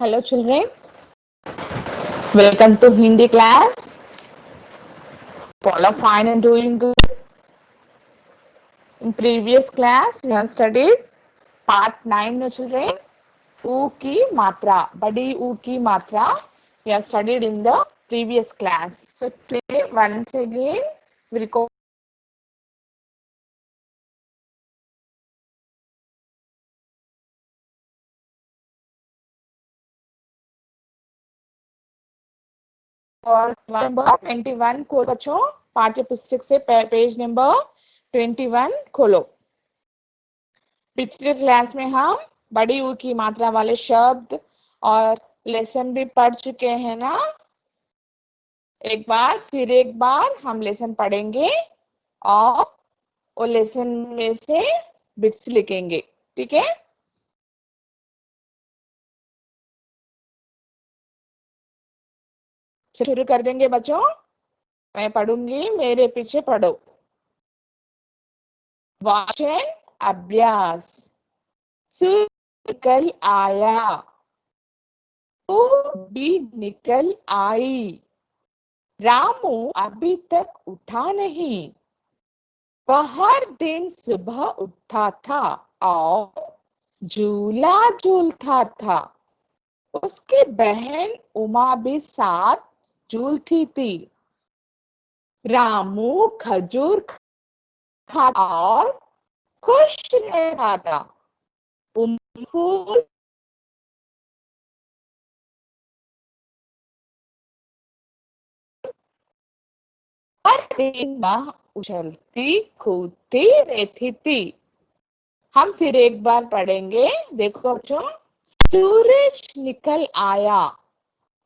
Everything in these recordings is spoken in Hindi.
Hello children, welcome to Hindi class. All are fine and doing good. In previous class, we have studied part 9 no children. U ki matra, badi U ki matra. We have studied in the previous class. So today once again we record number 21 खोलो बच्चों, पाठ्य पुस्तक से पेज नंबर 21 खोलो। पिछले क्लास में हम बड़ी ऊ की मात्रा वाले शब्द और लेसन भी पढ़ चुके हैं ना। एक बार हम लेसन पढ़ेंगे और वो लेसन में से बिट्स लिखेंगे, ठीक है। शुरू कर देंगे बच्चों, मैं पढ़ूंगी, मेरे पीछे पढ़ो। वाचन अभ्यास। निकल आया, तो भी निकल आई। रामू अभी तक उठा नहीं। वह हर दिन सुबह उठता था और झूला झूलता था। उसकी बहन उमा भी साथ झूलती थी। रामू खजूर खाता और खुश रहता था। फूल हर दिन वह उछलती कूदती रहती थी। हम फिर एक बार पढ़ेंगे, देखो बच्चों। सूरज निकल आया।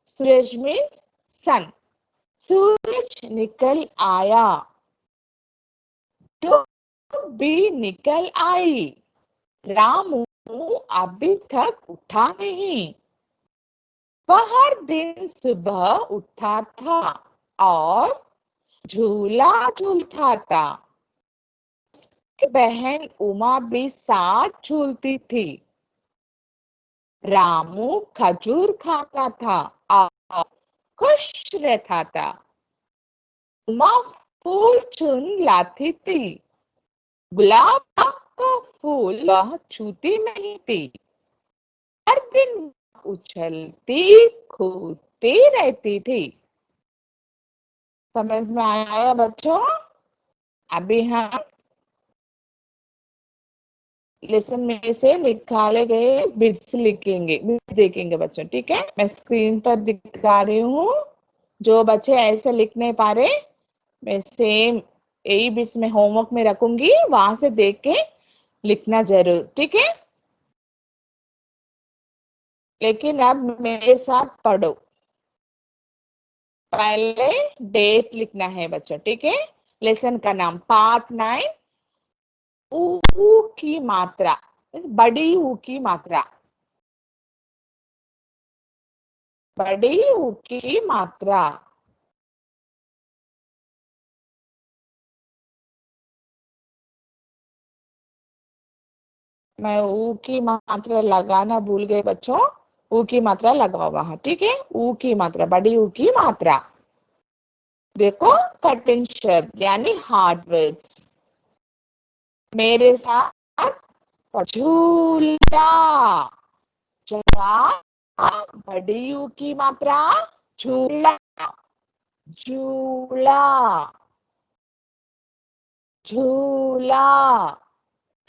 सूरज मीन्स सन। सूरज निकल आया, तो भी निकल आई। रामू अभी तक उठा नहीं। वह हर दिन सुबह उठता था और झूला झूलता था। बहन उमा भी साथ झूलती थी। रामू खजूर खाता था और खुश रहता था। उमा फूल चुन लाती थी। गुलाब का फूल वह छूती नहीं थी। हर दिन उछलती कूदती रहती थी। समझ में आया बच्चों? अभी हम लेसन में से निकाले गए बिट्स लिखेंगे, बिट्स देखेंगे बच्चों, ठीक है। मैं स्क्रीन पर दिखा रही हूँ। जो बच्चे ऐसे लिख नहीं पा रहे, मैं सेम यही बिट्स में होमवर्क में रखूंगी, वहां से देख के लिखना जरूर, ठीक है। लेकिन अब मेरे साथ पढ़ो। पहले डेट लिखना है बच्चों, ठीक है। लेसन का नाम पार्ट 9 ऊ की मात्रा, बड़ी ऊ की मात्रा। बड़ी ऊ की मात्रा। मैं ऊ की मात्रा लगाना भूल गए बच्चों। ऊ की मात्रा लगाओ वहां, ठीक है। ऊ की मात्रा, बड़ी ऊ की मात्रा। देखो, कठिन शब्द यानी हार्ड वर्ड्स। मेरे साथ झूला। बड़ी यू की मात्रा झूला। झूला झूला।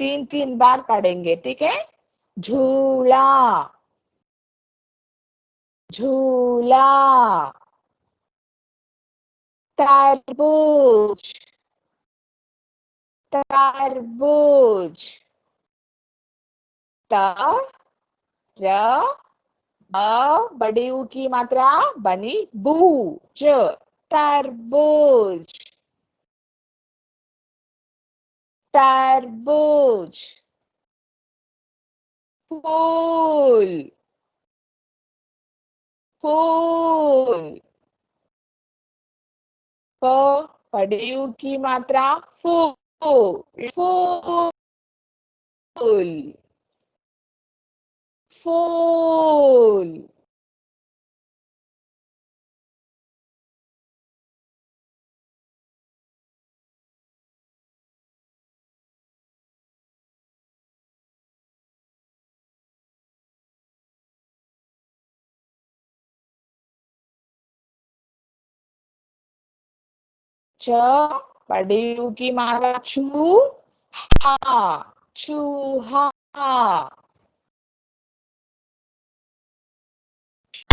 तीन तीन बार पढ़ेंगे, ठीक है। झूला झूला। तरबूज तरबूज। त र बड़ी ऊ की मात्रा बनी बू ज। तरबूज तरबूज। फूल फूल। बड़ी ऊ की मात्रा फूल फूल फूल। च बड़ी यू की मात्रा चू हा चूहा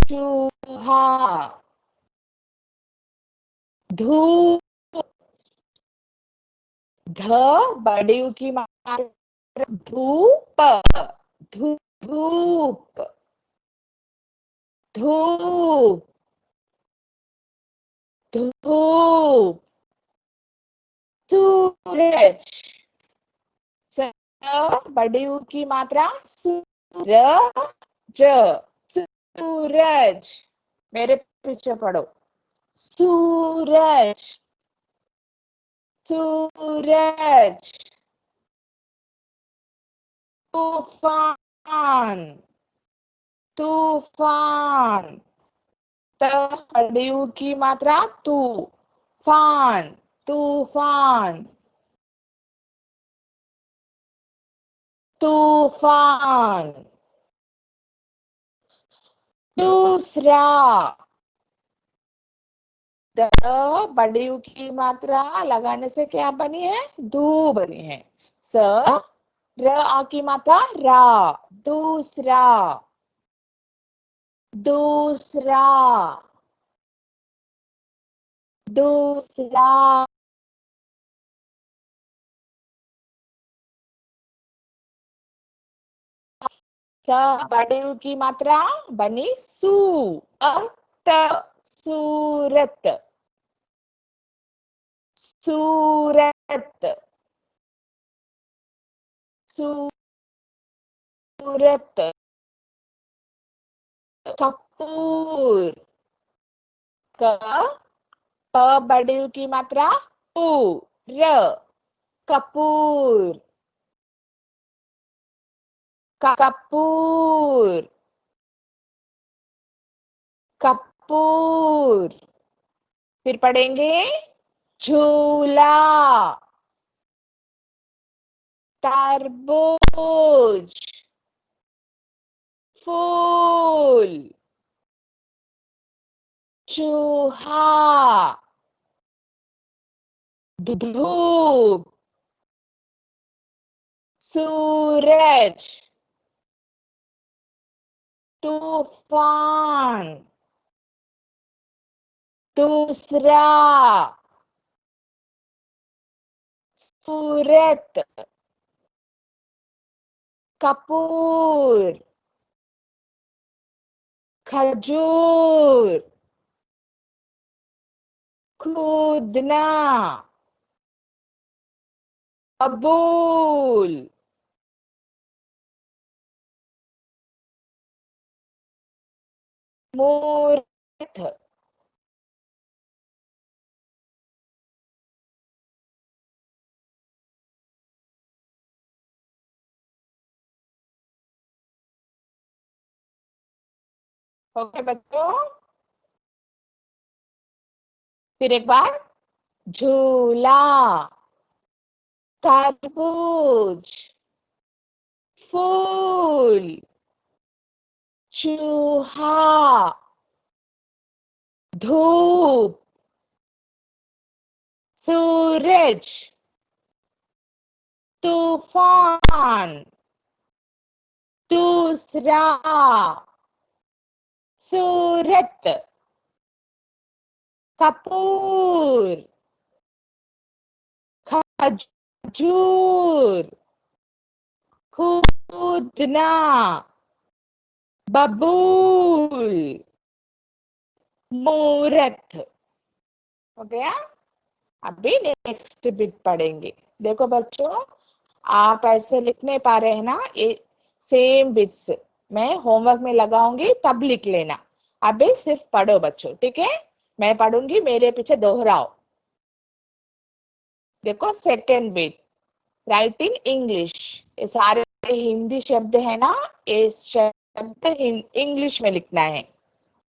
चूहा धूप ध बड़ी यू की मात्रा धूप धूप धूप धूप धूप सूरज स बड़ी यू की मात्रा सूरज सूरज मेरे पीछे पढ़ो सूरज सूरज तूफान तूफान त बड़ी यू की मात्रा तूफान तूफान तूफान दूसरा द बड़ी यू की मात्रा लगाने से क्या बनी है दू बनी है स र आ की मात्रा रा दूसरा दूसरा दूसरा स बड़ी यू की मात्रा बनी सू त सूरत सूरत सूरत कपूर क प बड़ी यू की मात्रा पू र कपूर कपूर कपूर फिर पढ़ेंगे झूला तरबूज फूल चूहा धूप सूरज तूफान दूसरा सूरत कपूर खजूर कूदना अबूल मूर्त ओके बच्चों फिर एक बार झूला तरबूज फूल चूहा धूप सूरज तूफान दूसरा सूरत कपूर खजूर कूदना बबूल मूरत हो गया अभी नेक्स्ट बिट पढ़ेंगे देखो बच्चों आप ऐसे लिख नहीं पा रहे हैं ना ये सेम बिट्स मैं होमवर्क में लगाऊंगी तब लिख लेना अभी सिर्फ पढ़ो बच्चों ठीक है मैं पढ़ूंगी मेरे पीछे दोहराओ देखो second bit right in English ये सारे हिंदी शब्द है ना ये शब्द इंग्लिश में लिखना है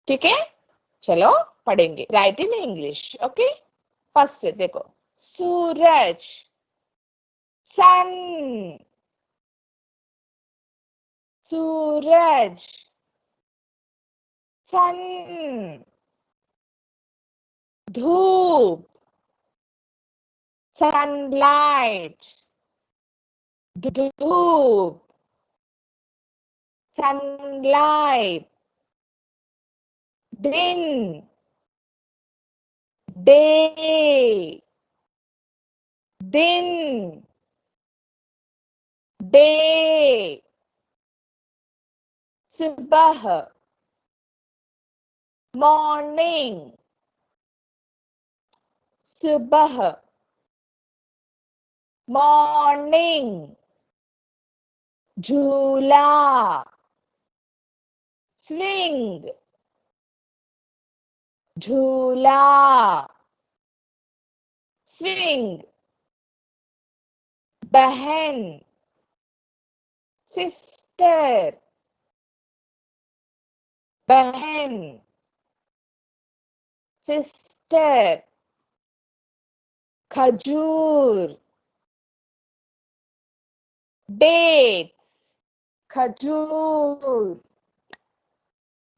ठीक है चलो पढ़ेंगे right in English okay first देखो सूरज सन सूरज सन धूप sunlight, धूप, sunlight, दिन, day, दिन, day, सुबह, morning, सुबह, morning, झूला, swing, झूला, swing, बहन, sister, बहन, sister, खजूर, dates, खजूर,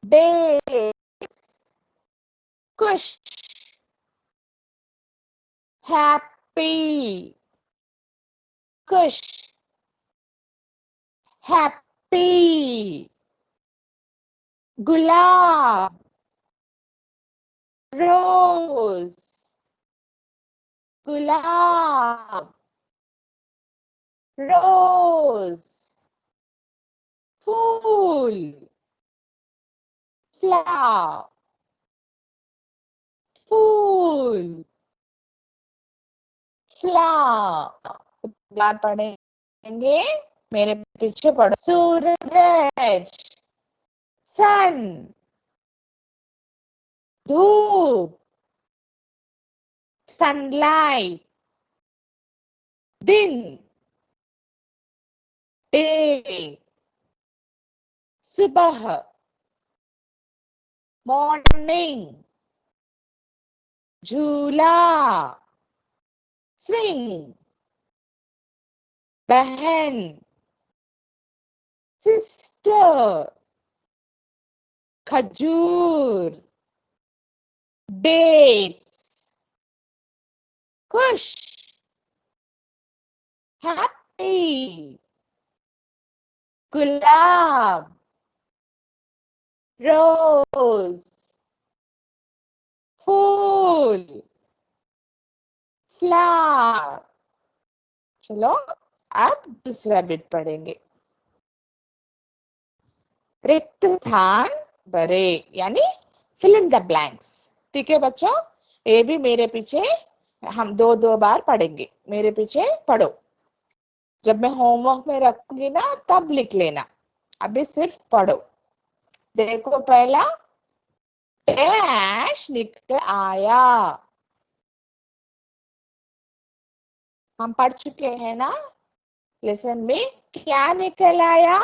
dates, खुश, happy, खुश, happy, गुलाब, rose, गुलाब, rose, फूल, flower, फूल, flower, बार पढ़ेंगे, मेरे पीछे पढ़ो, सूरज, sun, धूप, sunlight, दिन, day, सुबह, morning, झूला, swing, बहन, sister, खजूर, dates, खुश, happy, गुलाब, rose, फूल, flower। चलो अब दूसरा बिट पढ़ेंगे। रिक्त स्थान भरे, यानी fill in the blanks। ठीक है बच्चों, ये भी मेरे पीछे हम दो बार पढ़ेंगे, मेरे पीछे पढ़ो। जब मैं होमवर्क में रखूंगी ना तब लिख लेना, अभी सिर्फ पढ़ो। देखो पहला, डैश निकल आया, हम पढ़ चुके हैं ना लेसन में, क्या निकल आया?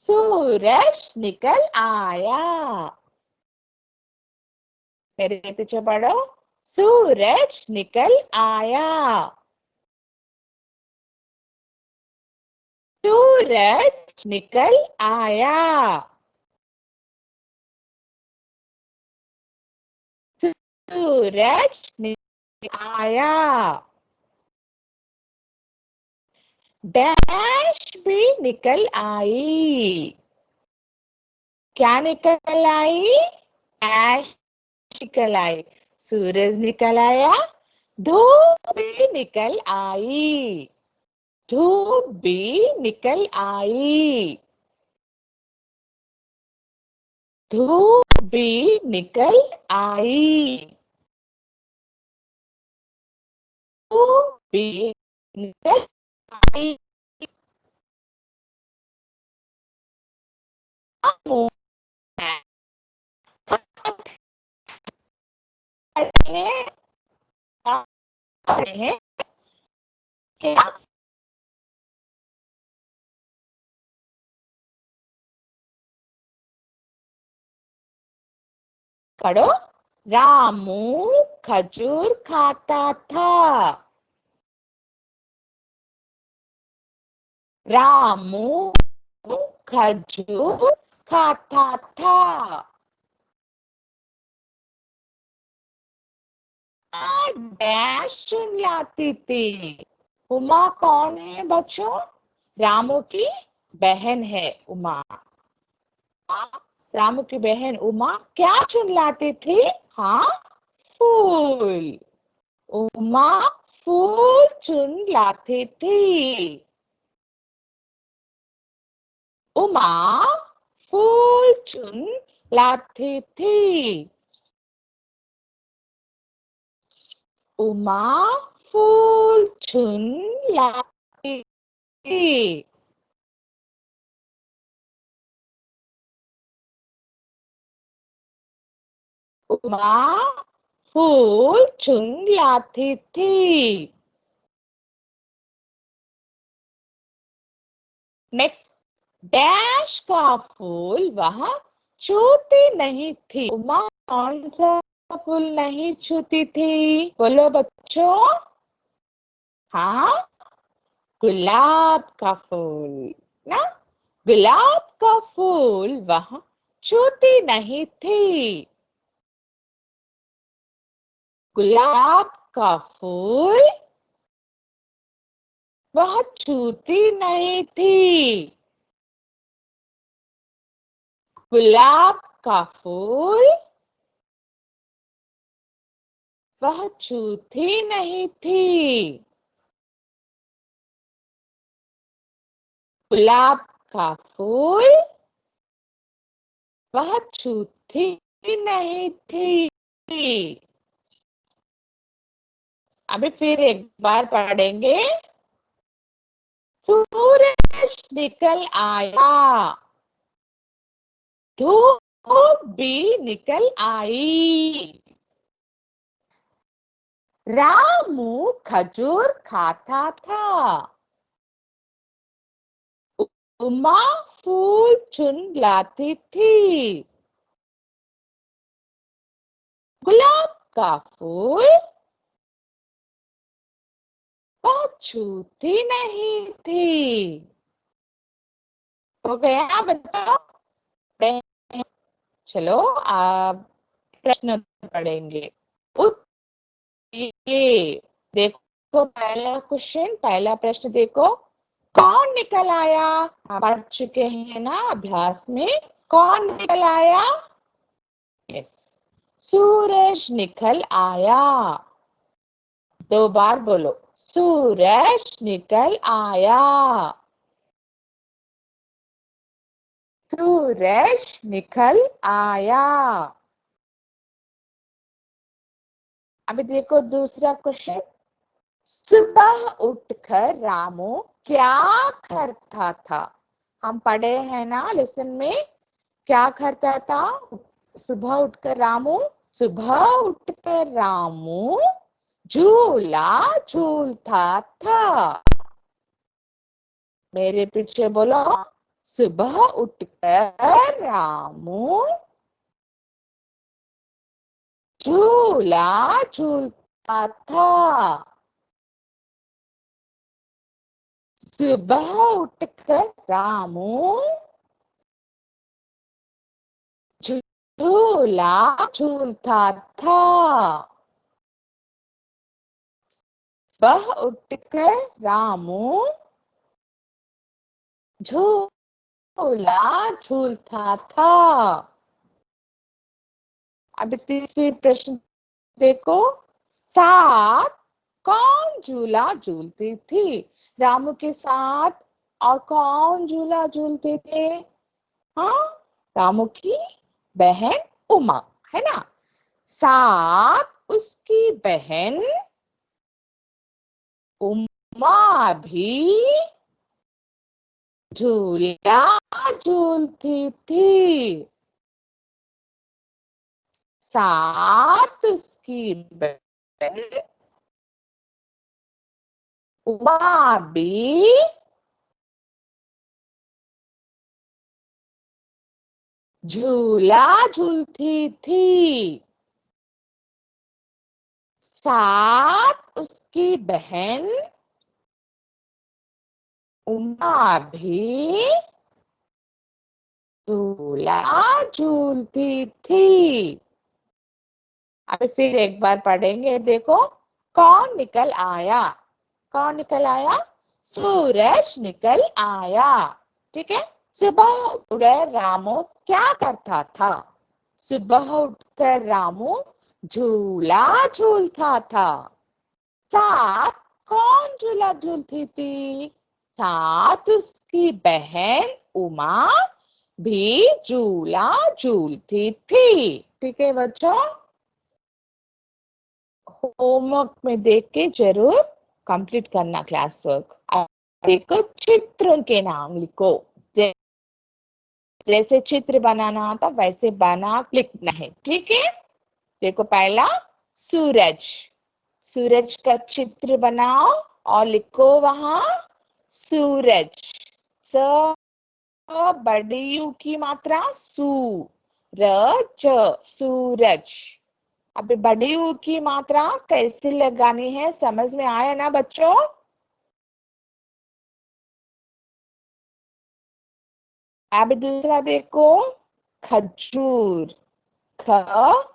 सूरज निकल आया। मेरे पीछे पढ़ो, सूरज निकल आया, सूरज निकल आया, सूरज निकल आया। डैश भी निकल आई, क्या निकल आई? डैश निकल आई, सूरज निकल आया, धूप भी निकल आई, धूप भी निकल आई, धूप भी निकल आई, धूप भी निकल आई। क्या करो? रामू खजूर खाता था, रामू खजूर खाता था, डैश चुन लाती थी। उमा कौन है बच्चों? रामू की बहन है उमा। रामू की बहन उमा क्या चुन लाती थी? हाँ, फूल। उमा फूल चुन लाती थी। उमा फूल चुन लाती थी। उमा फूल चुन लाती थी। उमा फूल चुन लाती थी। नेक्स्ट, डैश का फूल वह छूती नहीं थी। उमा कौन सा फूल नहीं छूती थी? बोलो बच्चों। हाँ, गुलाब का फूल ना। गुलाब का फूल वह छूती नहीं थी। गुलाब का फूल वह छूती नहीं थी। गुलाब का फूल वह छूती नहीं थी। गुलाब का फूल वह छूती नहीं थी। अभी फिर एक बार पढ़ेंगे। सूरज निकल आया, धूप भी निकल आई। रामू खजूर खाता था। उमा फूल चुन लाती थी। गुलाब का फूल वह छूती नहीं थी। हो गया बताओ? चलो आप प्रश्न पढ़ेंगे। ये देखो, पहला क्वेश्चन, पहला प्रश्न देखो। कौन निकल आया? आप पढ़ चुके हैं ना अभ्यास में। कौन निकल आया? यस, सूरज निकल आया। दो बार बोलो, सूरज निकल आया। सूरज निकल आया। अभी देखो दूसरा क्वेश्चन। सुबह उठकर रामू क्या करता था? हम पढ़े हैं ना लेसन में। क्या करता था सुबह उठकर रामू? सुबह उठकर रामू झूला झूलता था। मेरे पीछे बोलो, सुबह उठकर रामू झूला झूलता था। सुबह उठकर रामू झूला झूलता था। सुबह उठकर रामू झूला झूलता था। अभी तीसरी प्रश्न देखो। साथ कौन झूला झूलती थी? रामू के साथ और कौन झूला झूलते थे? हाँ, रामू की बहन उमा, है ना। साथ उसकी बहन उमा भी झूला झूलती थी। साथ उसकी बहन उमा भी झूला झूलती थी। साथ उसकी बहन उमा भी झूला झूलती थी। अभी फिर एक बार पढ़ेंगे, देखो। कौन निकल आया? कौन निकल आया? सूरज निकल आया। ठीक है। सुबह उठकर रामू क्या करता था? सुबह उठकर रामू झूला झूलता था। साथ कौन झूला झूलती थी? साथ उसकी बहन उमा भी झूला झूलती थी। ठीक है बच्चों, होमवर्क में देख के जरूर कंप्लीट करना क्लास वर्क। देखो, चित्रों के नाम लिखो। जैसे चित्र बनाना आता वैसे बना लिखना है। ठीक है। देखो, पहला सूरज। सूरज का चित्र बनाओ और लिखो वहां सूरज। स बड़ी यू की मात्रा सू, रज, सूरज। अभी बड़ी यू की मात्रा कैसे लगानी है, समझ में आया ना बच्चों? अब दूसरा देखो, खजूर। ख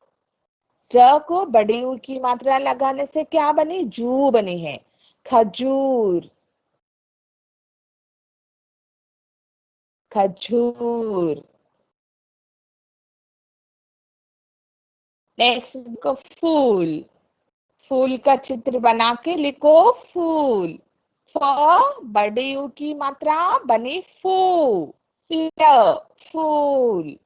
ज को बड़ी ऊ की मात्रा लगाने से क्या बनी? जू बनी है, खजूर। खजूर। नेक्स्ट देखो, फूल। फूल का चित्र बना के लिखो फूल। फ बड़ी ऊ की मात्रा बनी फू, ल, फूल।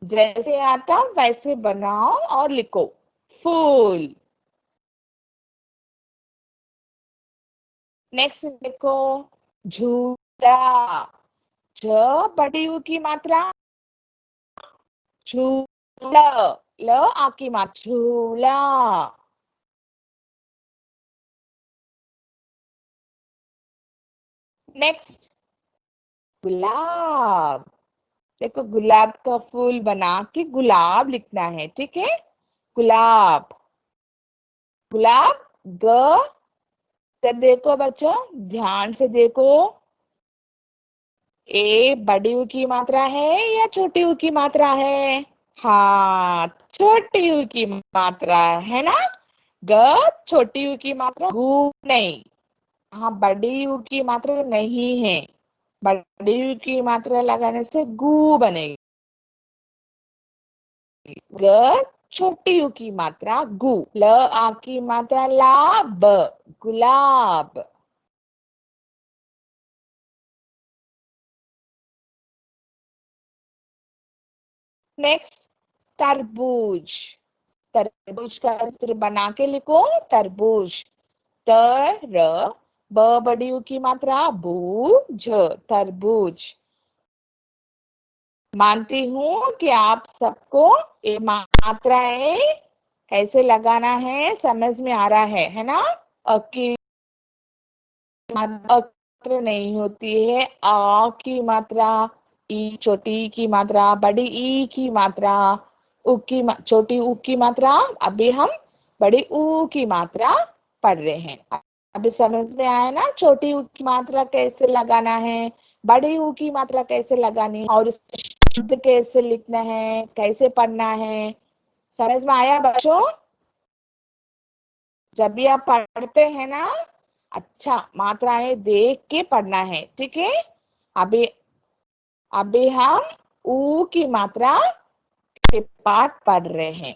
जैसे आता वैसे बनाओ और लिखो फूल। नेक्स्ट देखो, झूला। झ बड़ी ऊ की मात्रा झूला, ल आ की मात्रा झूला। नेक्स्ट, गुलाब। देखो, गुलाब का फूल बना के गुलाब लिखना है। ठीक है। गुलाब। गुलाब, ग। तो देखो बच्चों, ध्यान से देखो, ए बड़ी ऊ की मात्रा है या छोटी ऊ की मात्रा है? हाँ, छोटी ऊ की मात्रा है ना। ग छोटी ऊ की मात्रा, गु नहीं। हाँ, बड़ी यू की मात्रा नहीं है। बड़ी यू की मात्रा लगाने से गु बनेगी। ग छोटी यू की मात्रा गु, ल आ की मात्रा ला, ब, गुलाब। नेक्स्ट, तरबूज। तरबूज का चित्र बना के लिखो तरबूज। तर, ब बड़ी यू की मात्रा बू, झ, तरबूज। मानती हूँ कि आप सबको ये मात्राएं कैसे लगाना है समझ में आ रहा है ना? की मात्रा नहीं होती है, आ की मात्रा, ई छोटी की मात्रा, बड़ी ई की मात्रा, उ की छोटी ऊ की मात्रा। अभी हम बड़ी ऊ की मात्रा पढ़ रहे हैं। अभी समझ में आया ना, छोटी ऊ की मात्रा कैसे लगाना है, बड़ी ऊ की मात्रा कैसे लगानी है, और शब्द कैसे लिखना है, कैसे पढ़ना है। समझ में आया बच्चों? जब भी आप पढ़ते हैं ना, अच्छा मात्राएं देख के पढ़ना है। ठीक है। अभी अभी हम ऊ की मात्रा के पाठ पढ़ रहे हैं।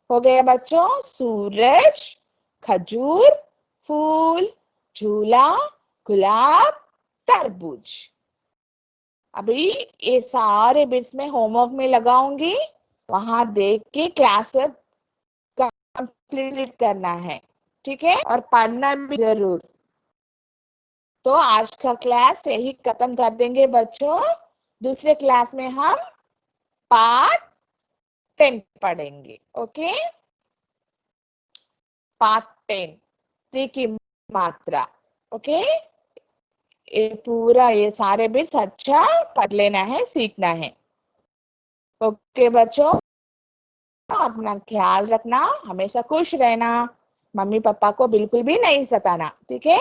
हो गया बच्चों? सूरज, खजूर, फूल, झूला, गुलाब, तरबूज। अभी ये सारे बिट्स में होमवर्क में लगाऊंगी, वहां देख के क्लास कंप्लीट करना है। ठीक है। और पढ़ना भी जरूर। तो आज का क्लास यही खत्म कर देंगे बच्चों। दूसरे क्लास में हम पार्ट 10 पढ़ेंगे। ओके, पार्ट 10, सी की मात्रा। ओके, ये पूरा ये सारे भी अच्छा पढ़ लेना है, सीखना है। ओके बच्चों, अपना ख्याल रखना, हमेशा खुश रहना, मम्मी पापा को बिल्कुल भी नहीं सताना। ठीक है।